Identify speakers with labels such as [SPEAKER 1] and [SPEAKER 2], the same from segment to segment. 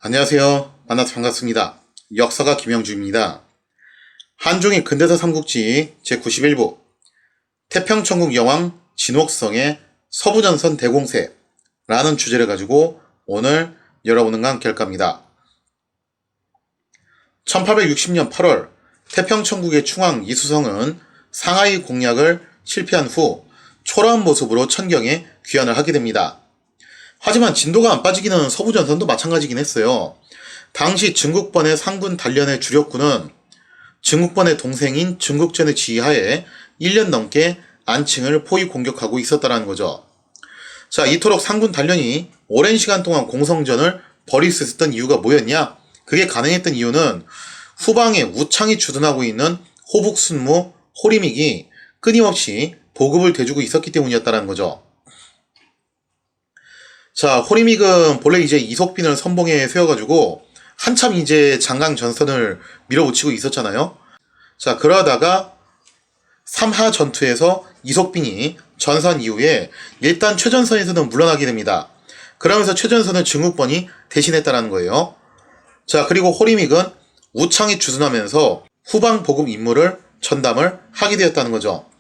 [SPEAKER 1] 안녕하세요. 만나서 반갑습니다. 역사가 김영주입니다. 한중일 근대사 삼국지 제91부 태평천국 여왕 진옥성의 서부전선 대공세라는 주제를 가지고 오늘 여러분과 함께 할 겁니다. 1860년 8월 태평천국의 충왕 이수성은 상하이 공략을 실패한 후 초라한 모습으로 천경에 귀환을 하게 됩니다. 하지만 진도가 안 빠지기는 서부전선도 마찬가지긴 했어요. 당시 증국번의 상군 단련의 주력군은 증국번의 동생인 증국전의 지휘하에 1년 넘게 안칭을 포위 공격하고 있었다는 거죠. 자, 이토록 상군 단련이 오랜 시간 동안 공성전을 벌일 수 있었던 이유가 뭐였냐? 그게 가능했던 이유는 후방에 우창이 주둔하고 있는 호북순무 호리믹이 끊임없이 보급을 대주고 있었기 때문이었다는 거죠. 자, 호리믹은 본래 이제 이석빈을 선봉에 세워가지고 한참 이제 장강 전선을 밀어붙이고 있었잖아요. 자, 그러다가 3하 전투에서 이석빈이 전선 이후에 일단 최전선에서는 물러나게 됩니다. 그러면서 최전선을 증국번이 대신했다는 거예요. 자, 그리고 호리믹은 우창이 주둔하면서 후방 보급 임무를 전담을 하게 되었다는 거죠.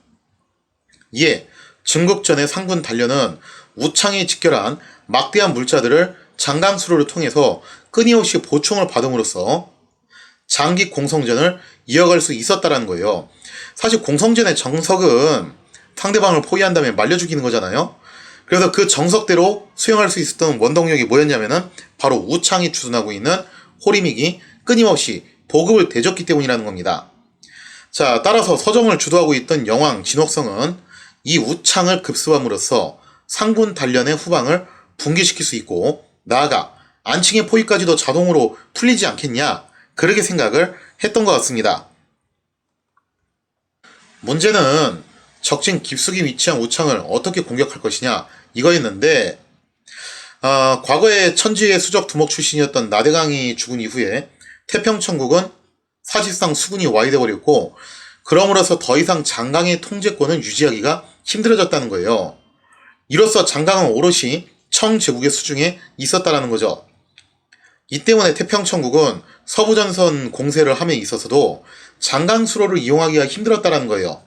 [SPEAKER 1] 이에 증국전의 상군 단련은 우창이 직결한 막대한 물자들을 장강수로를 통해서 끊임없이 보충을 받음으로써 장기 공성전을 이어갈 수 있었다는 거예요. 사실 공성전의 정석은 상대방을 포위한 다음에 말려죽이는 거잖아요. 그래서 그 정석대로 수행할 수 있었던 원동력이 뭐였냐면은 바로 우창이 주둔하고 있는 호리믹이 끊임없이 보급을 대줬기 때문이라는 겁니다. 자, 따라서 서정을 주도하고 있던 영왕 진옥성은 이 우창을 급습함으로써 상군 단련의 후방을 붕괴시킬 수 있고 나아가 안칭의 포위까지도 자동으로 풀리지 않겠냐, 그렇게 생각을 했던 것 같습니다. 문제는 적진 깊숙이 위치한 우창을 어떻게 공격할 것이냐 이거였는데 과거에 천지의 수적 두목 출신이었던 나대강이 죽은 이후에 태평천국은 사실상 수군이 와해되어버렸고 그럼으로써 더 이상 장강의 통제권을 유지하기가 힘들어졌다는 거예요. 이로써 장강은 오롯이 청제국의 수중에 있었다는 거죠. 이 때문에 태평천국은 서부전선 공세를 함에 있어서도 장강수로를 이용하기가 힘들었다는 거예요.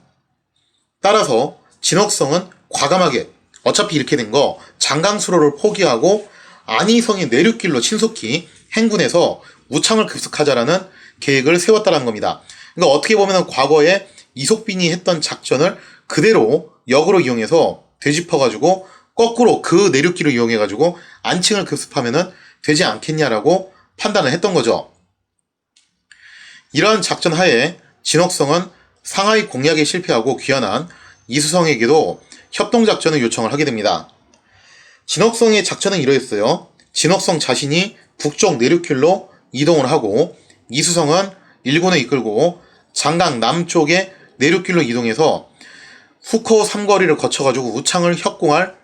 [SPEAKER 1] 따라서 진옥성은 과감하게 어차피 이렇게 된 거 장강수로를 포기하고 안희성의 내륙길로 신속히 행군해서 우창을 급습하자라는 계획을 세웠다는 겁니다. 그러니까 어떻게 보면 과거에 이석빈이 했던 작전을 그대로 역으로 이용해서 되짚어가지고 거꾸로 그 내륙길을 이용해가지고 안칭을 급습하면은 되지 않겠냐라고 판단을 했던 거죠. 이러한 작전 하에 진옥성은 상하이 공략에 실패하고 귀환한 이수성에게도 협동작전을 요청을 하게 됩니다. 진옥성의 작전은 이러했어요. 진옥성 자신이 북쪽 내륙길로 이동을 하고 이수성은 일군을 이끌고 장강 남쪽의 내륙길로 이동해서 후코 삼거리를 거쳐가지고 우창을 협공할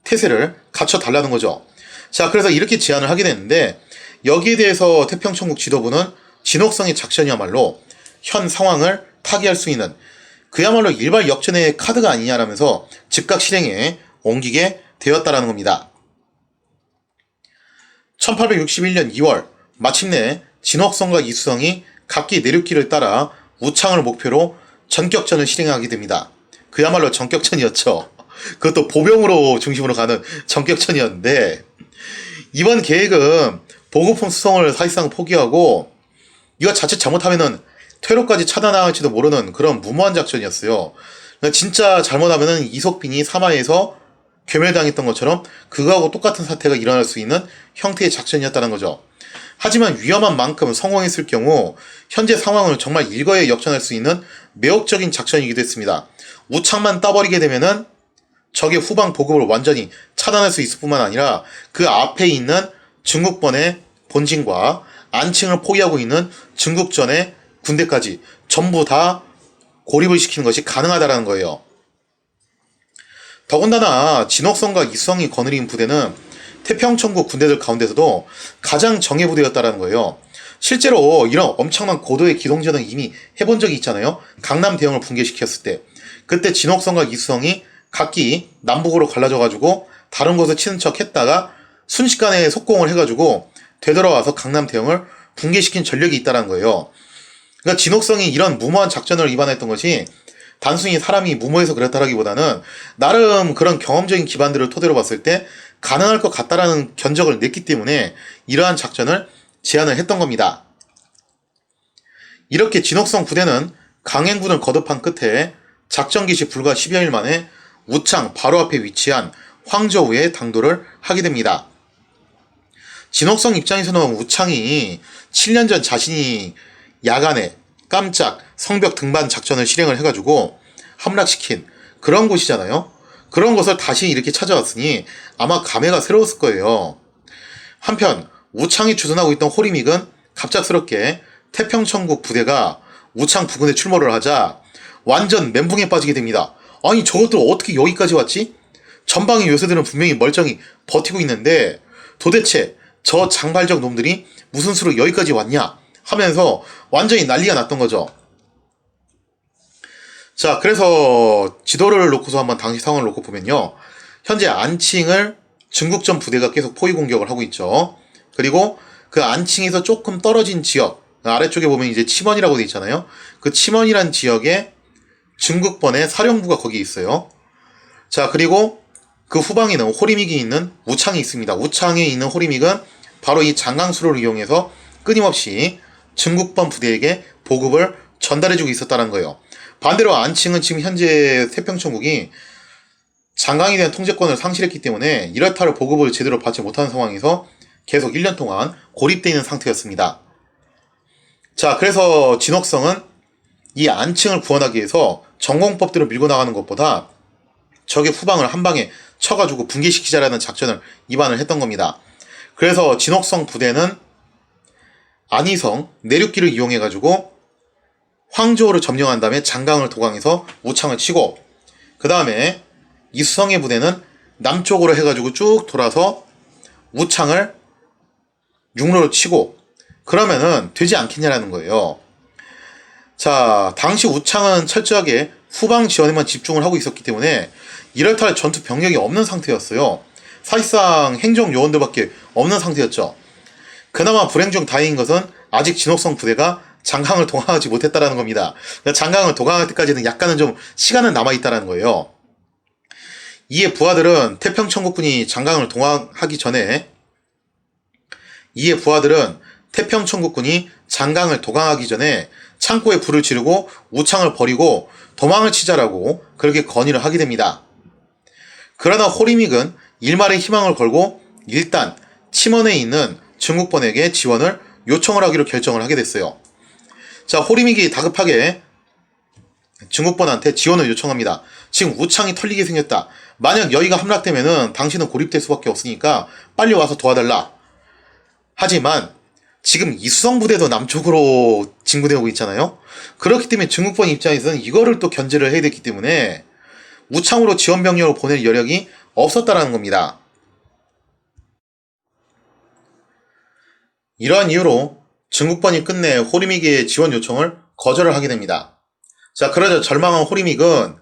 [SPEAKER 1] 태세를 갖춰달라는 거죠. 자, 그래서 이렇게 제안을 하게 됐는데 여기에 대해서 태평천국 지도부는 진옥성의 작전이야말로 현 상황을 타개할 수 있는 그야말로 일발 역전의 카드가 아니냐라면서 즉각 실행에 옮기게 되었다라는 겁니다. 1861년 2월 마침내 진옥성과 이수성이 각기 내륙길을 따라 우창을 목표로 전격전을 실행하게 됩니다. 그야말로 전격전이었죠. 그것도 보병으로 중심으로 가는 전격전이었는데 이번 계획은 보급품 수송을 사실상 포기하고 이거 자칫 잘못하면은 퇴로까지 차단당할지도 모르는 그런 무모한 작전이었어요. 진짜 잘못하면은 이석빈이 사마에서 괴멸당했던 것처럼 그거하고 똑같은 사태가 일어날 수 있는 형태의 작전이었다는 거죠. 하지만 위험한 만큼 성공했을 경우 현재 상황을 정말 일거에 역전할 수 있는 매혹적인 작전이기도 했습니다. 우창만 따버리게 되면은 적의 후방 보급을 완전히 차단할 수 있을 뿐만 아니라 그 앞에 있는 증국번의 본진과 안칭을 포위하고 있는 증국전의 군대까지 전부 다 고립을 시키는 것이 가능하다는 거예요. 더군다나 진옥성과 이수성이 거느린 부대는 태평천국 군대들 가운데서도 가장 정예부대였다는 거예요. 실제로 이런 엄청난 고도의 기동전은 이미 해본 적이 있잖아요. 강남 대형을 붕괴시켰을 때 그때 진옥성과 이수성이 각기 남북으로 갈라져가지고 다른 곳을 치는 척 했다가 순식간에 속공을 해가지고 되돌아와서 강남 대형을 붕괴시킨 전력이 있다는 거예요. 그러니까 진옥성이 이런 무모한 작전을 입안했던 것이 단순히 사람이 무모해서 그렇다라기보다는 나름 그런 경험적인 기반들을 토대로 봤을 때 가능할 것 같다라는 견적을 냈기 때문에 이러한 작전을 제안을 했던 겁니다. 이렇게 진옥성 부대는 강행군을 거듭한 끝에 작전 개시 불과 10여일 만에 우창 바로 앞에 위치한 황저우에 당도를 하게 됩니다. 진옥성 입장에서는 우창이 7년 전 자신이 야간에 깜짝 성벽 등반 작전을 실행을 해가지고 함락시킨 그런 곳이잖아요. 그런 곳을 다시 이렇게 찾아왔으니 아마 감회가 새로웠을 거예요. 한편 우창이 주둔하고 있던 호리믹은 갑작스럽게 태평천국 부대가 우창 부근에 출몰을 하자 완전 멘붕에 빠지게 됩니다. 아니 저것들 어떻게 여기까지 왔지? 전방의 요새들은 분명히 멀쩡히 버티고 있는데 도대체 저 장발적 놈들이 무슨 수로 여기까지 왔냐 하면서 완전히 난리가 났던 거죠. 자, 그래서 지도를 놓고서 한번 당시 상황을 놓고 보면요. 현재 안칭을 중국전 부대가 계속 포위 공격을 하고 있죠. 그리고 그 안칭에서 조금 떨어진 지역, 아래쪽에 보면 이제 치먼이라고 돼 있잖아요. 그 치먼이란 지역에 중국번의 사령부가 거기 있어요. 자, 그리고 그 후방에는 호리믹이 있는 우창이 있습니다. 우창에 있는 호리믹은 바로 이 장강수로를 이용해서 끊임없이 중국번 부대에게 보급을 전달해주고 있었다는 거예요. 반대로 안칭은 지금 현재 태평천국이 장강에 대한 통제권을 상실했기 때문에 이렇다를 보급을 제대로 받지 못하는 상황에서 계속 1년 동안 고립되어 있는 상태였습니다. 자, 그래서 진옥성은 이 안칭을 구원하기 위해서 전공법들을 밀고 나가는 것보다 적의 후방을 한 방에 쳐가지고 붕괴시키자라는 작전을 입안을 했던 겁니다. 그래서 진옥성 부대는 안희성 내륙길을 이용해가지고 황저우를 점령한 다음에 장강을 도강해서 우창을 치고, 그 다음에 이수성의 부대는 남쪽으로 해가지고 쭉 돌아서 우창을 육로로 치고, 그러면은 되지 않겠냐라는 거예요. 자, 당시 우창은 철저하게 후방 지원에만 집중을 하고 있었기 때문에 이럴탈 전투 병력이 없는 상태였어요. 사실상 행정 요원들밖에 없는 상태였죠. 그나마 불행 중 다행인 것은 아직 진옥성 부대가 장강을 동항하지 못했다라는 겁니다. 그러니까 장강을 동항할 때까지는 약간은 좀 시간은 남아있다라는 거예요. 이에 부하들은 태평천국군이 장강을 동항하기 전에 창고에 불을 지르고 우창을 버리고 도망을 치자라고 그렇게 건의를 하게 됩니다. 그러나 호리믹은 일말의 희망을 걸고 일단 치먼에 있는 중국번에게 지원을 요청을 하기로 결정을 하게 됐어요. 자, 호리믹이 다급하게 중국번한테 지원을 요청합니다. 지금 우창이 털리게 생겼다. 만약 여기가 함락되면은 당신은 고립될 수밖에 없으니까 빨리 와서 도와달라. 하지만 지금 이수성 부대도 남쪽으로 진군해오고 있잖아요. 그렇기 때문에 중국번 입장에서는 이거를 또 견제를 해야 됐기 때문에 우창으로 지원 병력을 보낼 여력이 없었다라는 겁니다. 이러한 이유로 중국번이 끝내 호리믹의 지원 요청을 거절을 하게 됩니다. 자, 그러자 절망한 호리믹은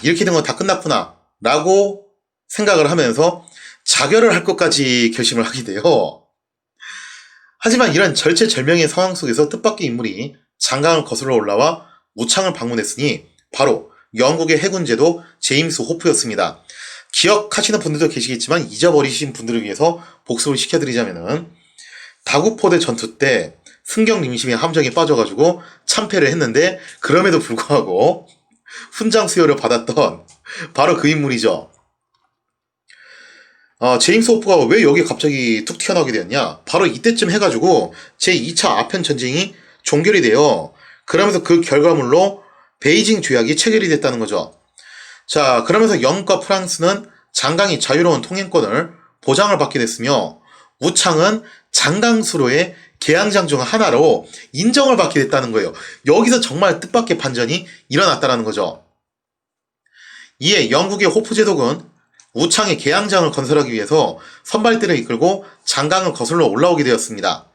[SPEAKER 1] 이렇게 된 건 다 끝났구나 라고 생각을 하면서 자결을 할 것까지 결심을 하게 돼요. 하지만 이런 절체절명의 상황 속에서 뜻밖의 인물이 장강을 거슬러 올라와 우창을 방문했으니 바로 영국의 해군제도 제임스 호프였습니다. 기억하시는 분들도 계시겠지만 잊어버리신 분들을 위해서 복습을 시켜드리자면은 다구포대 전투 때 승경림심의 함정에 빠져가지고 참패를 했는데 그럼에도 불구하고 훈장 수여를 받았던 바로 그 인물이죠. 제임스 호프가 왜 여기에 갑자기 툭 튀어나오게 되었냐? 바로 이때쯤 해가지고 제2차 아편 전쟁이 종결이 돼요. 그러면서 그 결과물로 베이징 조약이 체결이 됐다는 거죠. 자, 그러면서 영국과 프랑스는 장강이 자유로운 통행권을 보장을 받게 됐으며 우창은 장강수로의 계양장 중 하나로 인정을 받게 됐다는 거예요. 여기서 정말 뜻밖의 반전이 일어났다는 거죠. 이에 영국의 호프 제독은 우창의 계양장을 건설하기 위해서 선발대를 이끌고 장강을 거슬러 올라오게 되었습니다.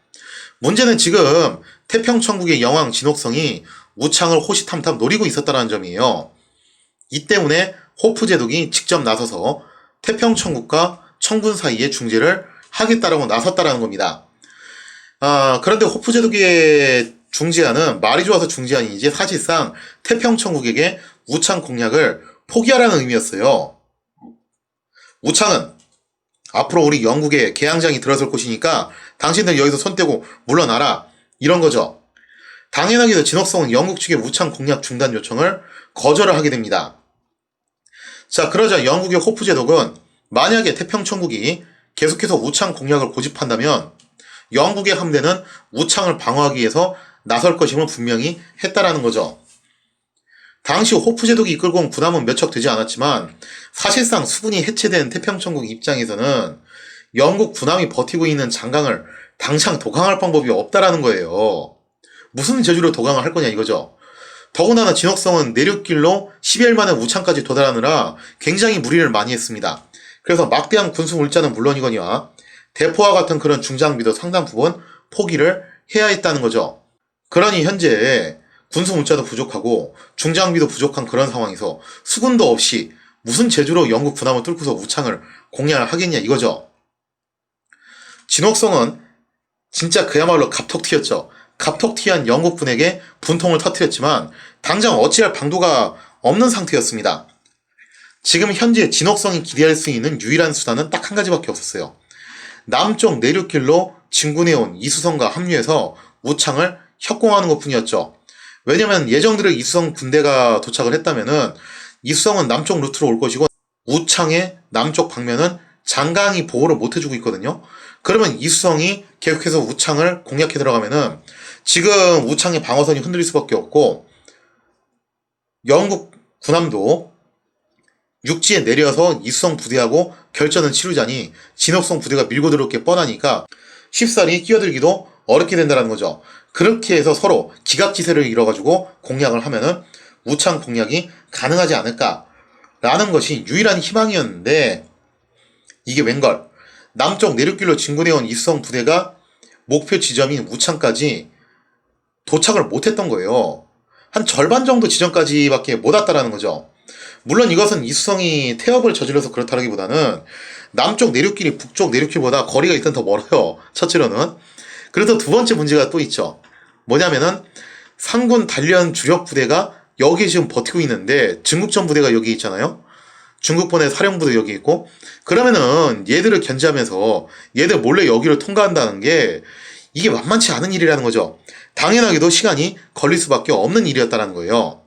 [SPEAKER 1] 문제는 지금 태평천국의 영왕 진옥성이 우창을 호시탐탐 노리고 있었다는 점이에요. 이 때문에 호프 제독이 직접 나서서 태평천국과 청군 사이에 중재를 하겠다라고 나섰다는 겁니다. 그런데 호프제독의 중지안은 말이 좋아서 중지안이 이제 사실상 태평천국에게 우창 공략을 포기하라는 의미였어요. 우창은 앞으로 우리 영국에 개항장이 들어설 곳이니까 당신들 여기서 손 떼고 물러나라, 이런 거죠. 당연하게도 진옥성은 영국 측의 우창 공략 중단 요청을 거절을 하게 됩니다. 자, 그러자 영국의 호프제독은 만약에 태평천국이 계속해서 우창 공략을 고집한다면 영국의 함대는 우창을 방어하기 위해서 나설 것임을 분명히 했다라는 거죠. 당시 호프제독이 이끌고 온 군함은 몇 척 되지 않았지만 사실상 수군이 해체된 태평천국 입장에서는 영국 군함이 버티고 있는 장강을 당장 도강할 방법이 없다라는 거예요. 무슨 재주로 도강을 할 거냐 이거죠. 더군다나 진옥성은 내륙길로 10일 만에 우창까지 도달하느라 굉장히 무리를 많이 했습니다. 그래서 막대한 군수 물자는 물론이거니와 대포와 같은 그런 중장비도 상당 부분 포기를 해야 했다는 거죠. 그러니 현재 군수 물자도 부족하고 중장비도 부족한 그런 상황에서 수군도 없이 무슨 재주로 영국 군함을 뚫고서 우창을 공략을 하겠냐 이거죠. 진옥성은 진짜 그야말로 갑툭튀였죠. 갑툭튀한 영국군에게 분통을 터뜨렸지만 당장 어찌할 방도가 없는 상태였습니다. 지금 현재 진옥성이 기대할 수 있는 유일한 수단은 딱 한 가지밖에 없었어요. 남쪽 내륙길로 진군해온 이수성과 합류해서 우창을 협공하는 것뿐이었죠. 왜냐면 예정대로 이수성 군대가 도착을 했다면은 이수성은 남쪽 루트로 올 것이고 우창의 남쪽 방면은 장강이 보호를 못 해주고 있거든요. 그러면 이수성이 계속해서 우창을 공략해 들어가면은 지금 우창의 방어선이 흔들릴 수밖에 없고 영국 군함도 육지에 내려서 이수성 부대하고 결전을 치르자니 진옥성 부대가 밀고 들어올 게 뻔하니까 쉽사리 끼어들기도 어렵게 된다는 거죠. 그렇게 해서 서로 기각지세를 이뤄가지고 공략을 하면은 우창 공략이 가능하지 않을까라는 것이 유일한 희망이었는데 이게 웬걸 남쪽 내륙길로 진군해온 이수성 부대가 목표 지점인 우창까지 도착을 못했던 거예요. 한 절반 정도 지점까지밖에 못 왔다라는 거죠. 물론 이것은 이수성이 태업을 저질러서 그렇다기보다는 남쪽 내륙길이 북쪽 내륙길보다 거리가 일단 더 멀어요. 첫째로는. 그래서 두 번째 문제가 또 있죠. 뭐냐면은 상군 단련 주력 부대가 여기 지금 버티고 있는데 중국전 부대가 여기 있잖아요. 중국본의 사령부도 여기 있고 그러면은 얘들을 견제하면서 얘들 몰래 여기를 통과한다는 게 이게 만만치 않은 일이라는 거죠. 당연하게도 시간이 걸릴 수밖에 없는 일이었다는 거예요.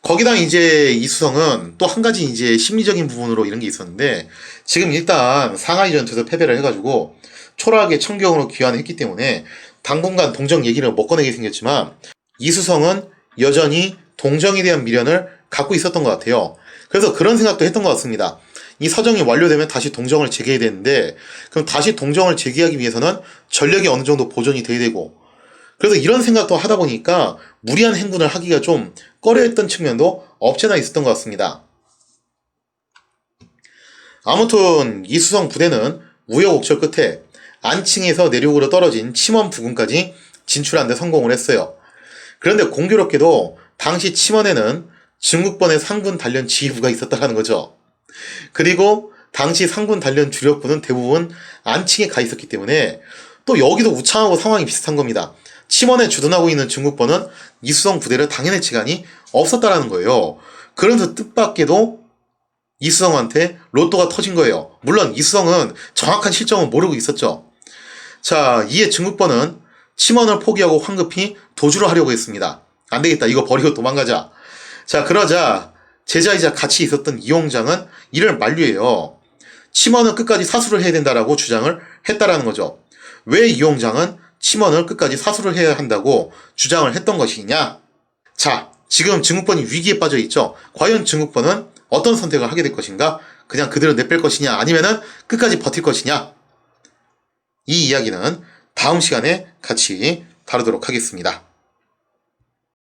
[SPEAKER 1] 거기다 이제 이수성은 또 한 가지 이제 심리적인 부분으로 이런 게 있었는데 지금 일단 상하이 전투에서 패배를 해가지고 초라하게 청경으로 귀환했기 때문에 당분간 동정 얘기를 못 꺼내게 생겼지만 이수성은 여전히 동정에 대한 미련을 갖고 있었던 것 같아요. 그래서 그런 생각도 했던 것 같습니다. 이 서정이 완료되면 다시 동정을 재개해야 되는데 그럼 다시 동정을 재개하기 위해서는 전력이 어느 정도 보존이 돼야 되고 그래서 이런 생각도 하다 보니까 무리한 행군을 하기가 좀 꺼려했던 측면도 없지않아 있었던 것 같습니다. 아무튼 이수성 부대는 우여곡절 끝에 안칭에서 내륙으로 떨어진 침원 부근까지 진출하는 데 성공을 했어요. 그런데 공교롭게도 당시 침원에는 중국번의 상군 단련 지휘부가 있었다는 거죠. 그리고 당시 상군 단련 주력부는 대부분 안칭에 가 있었기 때문에 또 여기도 우창하고 상황이 비슷한 겁니다. 침원에 주둔하고 있는 중국번은 이수성 부대를 당연히 지간이 없었다라는 거예요. 그러면서 뜻밖에도 이수성한테 로또가 터진 거예요. 물론 이수성은 정확한 실정은 모르고 있었죠. 자, 이에 중국번은 침원을 포기하고 황급히 도주를 하려고 했습니다. 안 되겠다. 이거 버리고 도망가자. 자, 그러자 제자이자 같이 있었던 이용장은 이를 만류해요. 침원은 끝까지 사수를 해야 된다라고 주장을 했다라는 거죠. 왜 이용장은 침원을 끝까지 사수를 해야 한다고 주장을 했던 것이냐? 자, 지금 중국번이 위기에 빠져 있죠. 과연 중국번은 어떤 선택을 하게 될 것인가? 그냥 그대로 내뺄 것이냐? 아니면은 끝까지 버틸 것이냐? 이 이야기는 다음 시간에 같이 다루도록 하겠습니다.